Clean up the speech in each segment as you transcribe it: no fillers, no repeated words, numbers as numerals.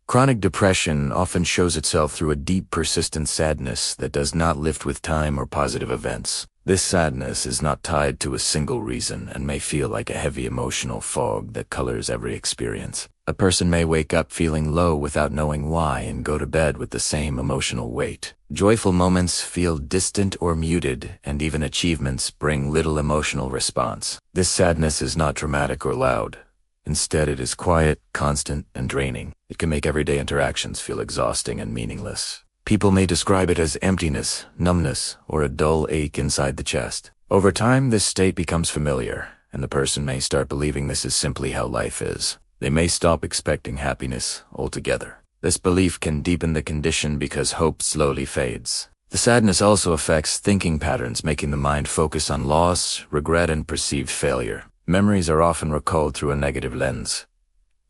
Chronic depression often shows itself through a deep, persistent sadness that does not lift with time or positive events. This sadness is not tied to a single reason and may feel like a heavy emotional fog that colors every experience. A person may wake up feeling low without knowing why and go to bed with the same emotional weight. Joyful moments feel distant or muted, and even achievements bring little emotional response. This sadness is not dramatic or loud. Instead, it is quiet, constant, and draining. It can make everyday interactions feel exhausting and meaningless. People may describe it as emptiness, numbness, or a dull ache inside the chest. Over time, this state becomes familiar, and the person may start believing this is simply how life is. They may stop expecting happiness altogether. This belief can deepen the condition because hope slowly fades. The sadness also affects thinking patterns, making the mind focus on loss, regret, and perceived failure. Memories are often recalled through a negative lens.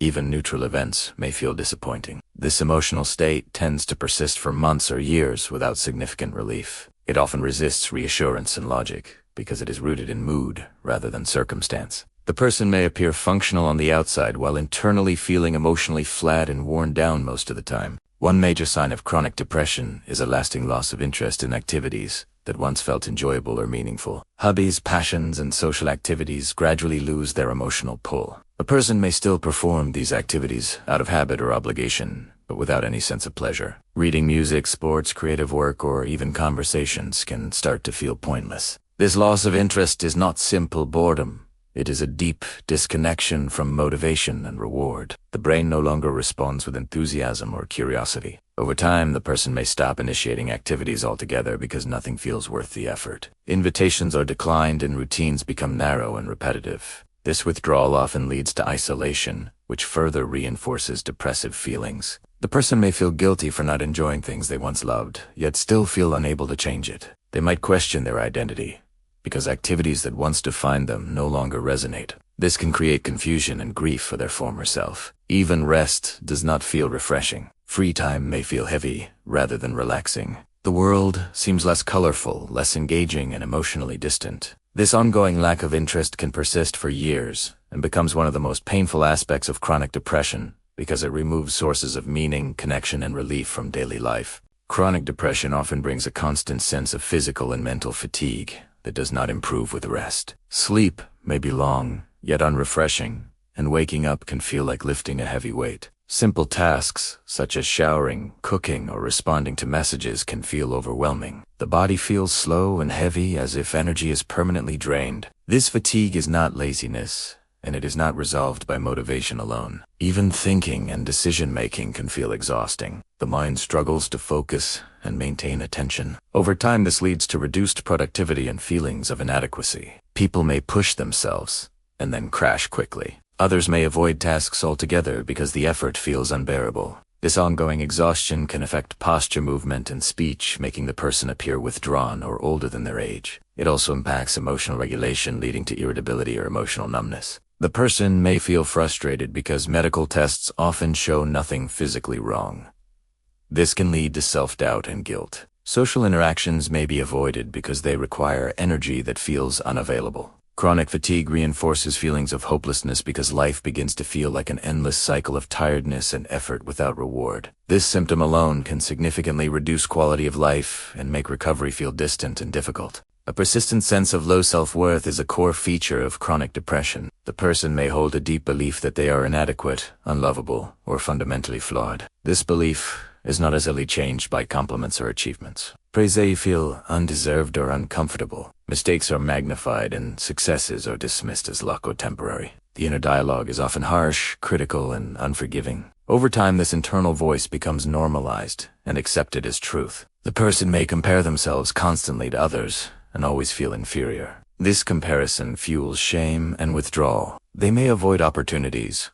Even neutral events may feel disappointing. This emotional state tends to persist for months or years without significant relief. It often resists reassurance and logic because it is rooted in mood rather than circumstance. The person may appear functional on the outside while internally feeling emotionally flat and worn down most of the time. One major sign of chronic depression is a lasting loss of interest in activities that once felt enjoyable or meaningful. Hobbies, passions, and social activities gradually lose their emotional pull. A person may still perform these activities out of habit or obligation, but without any sense of pleasure. Reading, music, sports, creative work, or even conversations can start to feel pointless. This loss of interest is not simple boredom. It is a deep disconnection from motivation and reward. The brain no longer responds with enthusiasm or curiosity. Over time, the person may stop initiating activities altogether because nothing feels worth the effort. Invitations are declined and routines become narrow and repetitive. This withdrawal often leads to isolation, which further reinforces depressive feelings. The person may feel guilty for not enjoying things they once loved, yet still feel unable to change it. They might question their identity, because activities that once defined them no longer resonate. This can create confusion and grief for their former self. Even rest does not feel refreshing. Free time may feel heavy rather than relaxing. The world seems less colorful, less engaging, and emotionally distant. This ongoing lack of interest can persist for years and becomes one of the most painful aspects of chronic depression because it removes sources of meaning, connection, and relief from daily life. Chronic depression often brings a constant sense of physical and mental fatigue that does not improve with rest. Sleep may be long, yet unrefreshing, and waking up can feel like lifting a heavy weight. Simple tasks, such as showering, cooking, or responding to messages can feel overwhelming. The body feels slow and heavy as if energy is permanently drained. This fatigue is not laziness, and it is not resolved by motivation alone. Even thinking and decision-making can feel exhausting. The mind struggles to focus and maintain attention. Over time, this leads to reduced productivity and feelings of inadequacy. People may push themselves and then crash quickly. Others may avoid tasks altogether because the effort feels unbearable. This ongoing exhaustion can affect posture, movement, and speech, making the person appear withdrawn or older than their age. It also impacts emotional regulation, leading to irritability or emotional numbness. The person may feel frustrated because medical tests often show nothing physically wrong. This can lead to self-doubt and guilt. Social interactions may be avoided because they require energy that feels unavailable. Chronic fatigue reinforces feelings of hopelessness because life begins to feel like an endless cycle of tiredness and effort without reward. This symptom alone can significantly reduce quality of life and make recovery feel distant and difficult. A persistent sense of low self-worth is a core feature of chronic depression. The person may hold a deep belief that they are inadequate, unlovable, or fundamentally flawed. This belief is not easily changed by compliments or achievements. Praise feel undeserved or uncomfortable. Mistakes are magnified and successes are dismissed as luck or temporary. The inner dialogue is often harsh, critical, and unforgiving. Over time, this internal voice becomes normalized and accepted as truth. The person may compare themselves constantly to others and always feel inferior. This comparison fuels shame and withdrawal. They may avoid opportunities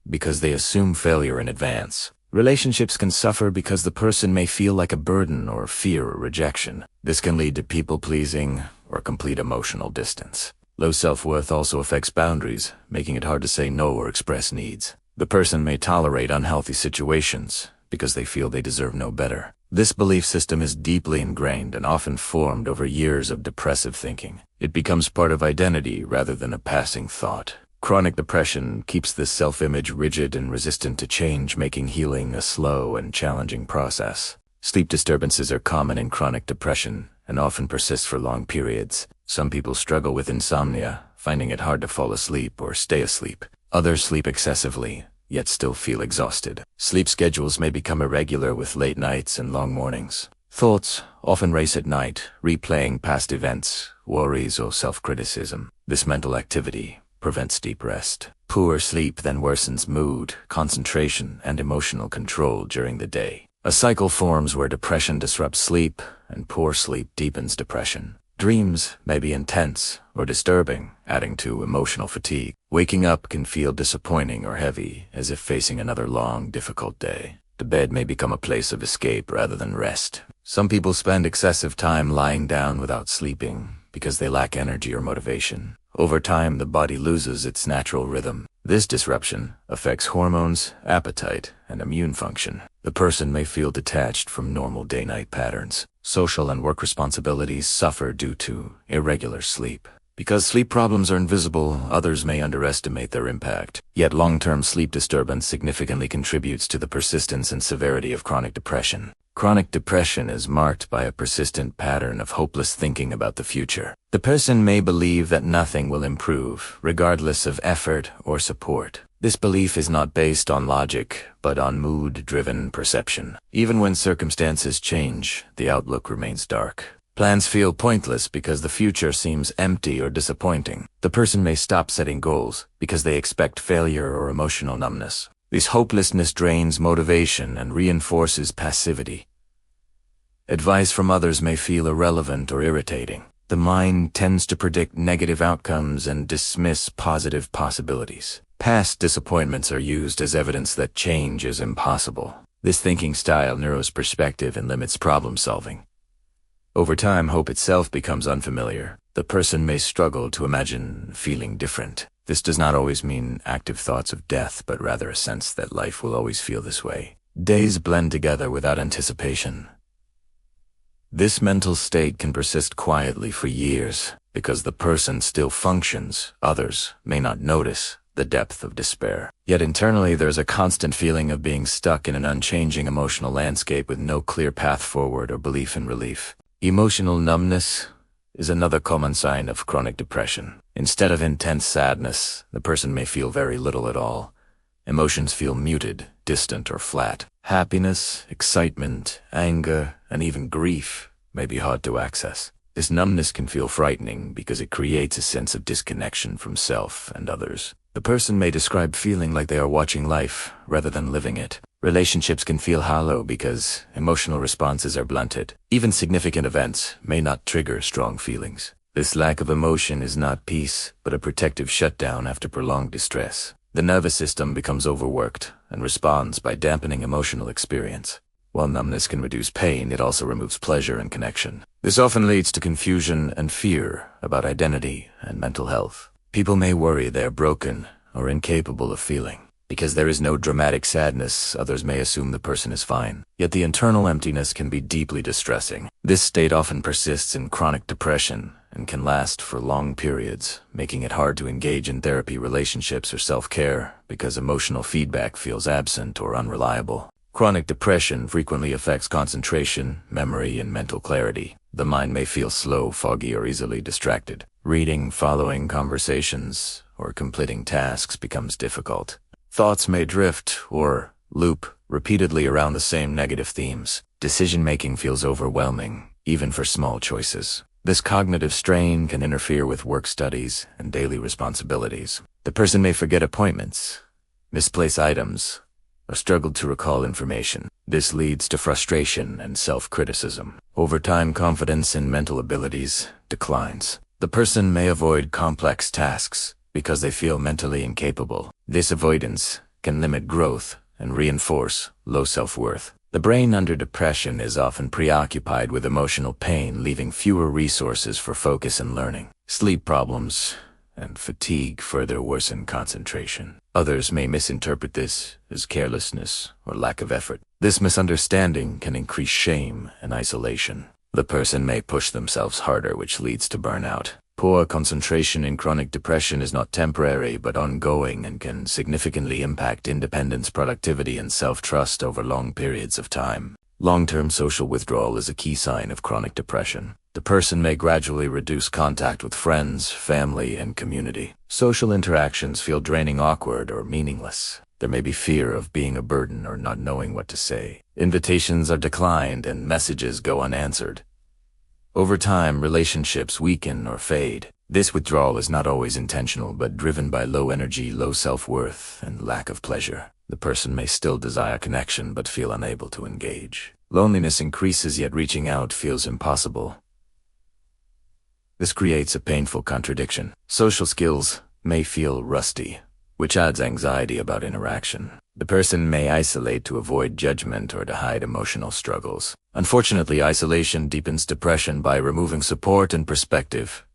because they assume failure in advance. Relationships can suffer because the person may feel like a burden or fear or rejection. This can lead to people-pleasing or complete emotional distance. Low self-worth also affects boundaries, making it hard to say no or express needs. The person may tolerate unhealthy situations because they feel they deserve no better. This belief system is deeply ingrained and often formed over years of depressive thinking. It becomes part of identity rather than a passing thought. Chronic depression keeps this self-image rigid and resistant to change, making healing a slow and challenging process. Sleep disturbances are common in chronic depression and often persist for long periods. Some people struggle with insomnia, finding it hard to fall asleep or stay asleep. Others sleep excessively, yet still feel exhausted. Sleep schedules may become irregular with late nights and long mornings. Thoughts often race at night, replaying past events, worries, or self-criticism. This mental activity prevents deep rest. Poor sleep then worsens mood, concentration, and emotional control during the day. A cycle forms where depression disrupts sleep, and poor sleep deepens depression. Dreams may be intense or disturbing, adding to emotional fatigue. Waking up can feel disappointing or heavy, as if facing another long, difficult day. The bed may become a place of escape rather than rest. Some people spend excessive time lying down without sleeping because they lack energy or motivation. Over time, the body loses its natural rhythm. This disruption affects hormones, appetite, and immune function. The person may feel detached from normal day-night patterns. Social and work responsibilities suffer due to irregular sleep. Because sleep problems are invisible, others may underestimate their impact. Yet long-term sleep disturbance significantly contributes to the persistence and severity of chronic depression. Chronic depression is marked by a persistent pattern of hopeless thinking about the future. The person may believe that nothing will improve, regardless of effort or support. This belief is not based on logic, but on mood-driven perception. Even when circumstances change, the outlook remains dark. Plans feel pointless because the future seems empty or disappointing. The person may stop setting goals because they expect failure or emotional numbness. This hopelessness drains motivation and reinforces passivity. Advice from others may feel irrelevant or irritating. The mind tends to predict negative outcomes and dismiss positive possibilities. Past disappointments are used as evidence that change is impossible. This thinking style narrows perspective and limits problem solving. Over time, hope itself becomes unfamiliar. The person may struggle to imagine feeling different. This does not always mean active thoughts of death, but rather a sense that life will always feel this way. Days blend together without anticipation. This mental state can persist quietly for years because the person still functions. Others may not notice the depth of despair. Yet internally, there's a constant feeling of being stuck in an unchanging emotional landscape with no clear path forward or belief in relief. Emotional numbness is another common sign of chronic depression. Instead of intense sadness, the person may feel very little at all. Emotions feel muted, distant, or flat. Happiness, excitement, anger, and even grief may be hard to access. This numbness can feel frightening because it creates a sense of disconnection from self and others. The person may describe feeling like they are watching life rather than living it. Relationships can feel hollow because emotional responses are blunted. Even significant events may not trigger strong feelings. This lack of emotion is not peace, but a protective shutdown after prolonged distress. The nervous system becomes overworked and responds by dampening emotional experience. While numbness can reduce pain, it also removes pleasure and connection. This often leads to confusion and fear about identity and mental health. People may worry they are broken or incapable of feeling. Because there is no dramatic sadness, others may assume the person is fine. Yet the internal emptiness can be deeply distressing. This state often persists in chronic depression and can last for long periods, making it hard to engage in therapy, relationships, or self-care because emotional feedback feels absent or unreliable. Chronic depression frequently affects concentration, memory, and mental clarity. The mind may feel slow, foggy, or easily distracted. Reading, following conversations, or completing tasks becomes difficult. Thoughts may drift or loop repeatedly around the same negative themes. Decision-making feels overwhelming, even for small choices. This cognitive strain can interfere with work studies and daily responsibilities. The person may forget appointments, misplace items, or struggle to recall information. This leads to frustration and self-criticism. Over time, confidence in mental abilities declines. The person may avoid complex tasks because they feel mentally incapable. This avoidance can limit growth and reinforce low self-worth. The brain under depression is often preoccupied with emotional pain, leaving fewer resources for focus and learning. Sleep problems and fatigue further worsen concentration. Others may misinterpret this as carelessness or lack of effort. This misunderstanding can increase shame and isolation. The person may push themselves harder, which leads to burnout. Poor concentration in chronic depression is not temporary but ongoing and can significantly impact independence, productivity, and self-trust over long periods of time. Long-term social withdrawal is a key sign of chronic depression. The person may gradually reduce contact with friends, family, and community. Social interactions feel draining, awkward, or meaningless. There may be fear of being a burden or not knowing what to say. Invitations are declined and messages go unanswered. Over time, relationships weaken or fade. This withdrawal is not always intentional but driven by low energy, low self-worth, and lack of pleasure. The person may still desire connection but feel unable to engage. Loneliness increases, yet reaching out feels impossible. This creates a painful contradiction. Social skills may feel rusty, which adds anxiety about interaction. The person may isolate to avoid judgment or to hide emotional struggles. Unfortunately, isolation deepens depression by removing support and perspective.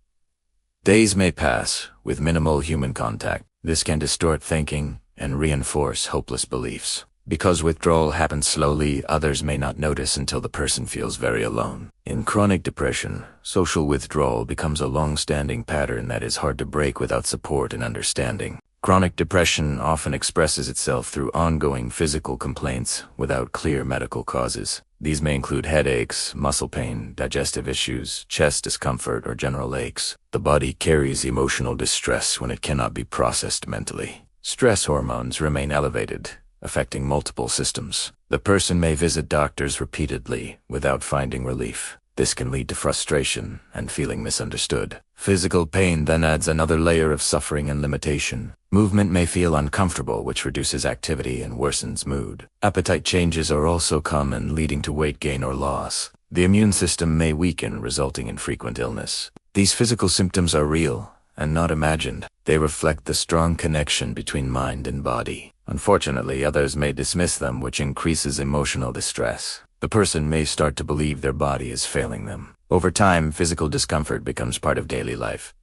Days may pass with minimal human contact. This can distort thinking and reinforce hopeless beliefs. Because withdrawal happens slowly, others may not notice until the person feels very alone. In chronic depression, social withdrawal becomes a long-standing pattern that is hard to break without support and understanding. Chronic depression often expresses itself through ongoing physical complaints without clear medical causes. These may include headaches, muscle pain, digestive issues, chest discomfort, or general aches. The body carries emotional distress when it cannot be processed mentally. Stress hormones remain elevated, affecting multiple systems. The person may visit doctors repeatedly without finding relief. This can lead to frustration and feeling misunderstood. Physical pain then adds another layer of suffering and limitation. Movement may feel uncomfortable, which reduces activity and worsens mood. Appetite changes are also common, leading to weight gain or loss. The immune system may weaken, resulting in frequent illness. These physical symptoms are real and not imagined. They reflect the strong connection between mind and body. Unfortunately, others may dismiss them, which increases emotional distress. The person may start to believe their body is failing them. Over time, physical discomfort becomes part of daily life.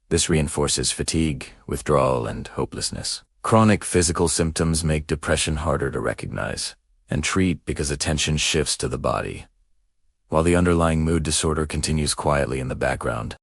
This reinforces fatigue, withdrawal, and hopelessness. Chronic physical symptoms make depression harder to recognize and treat because attention shifts to the body, while the underlying mood disorder continues quietly in the background.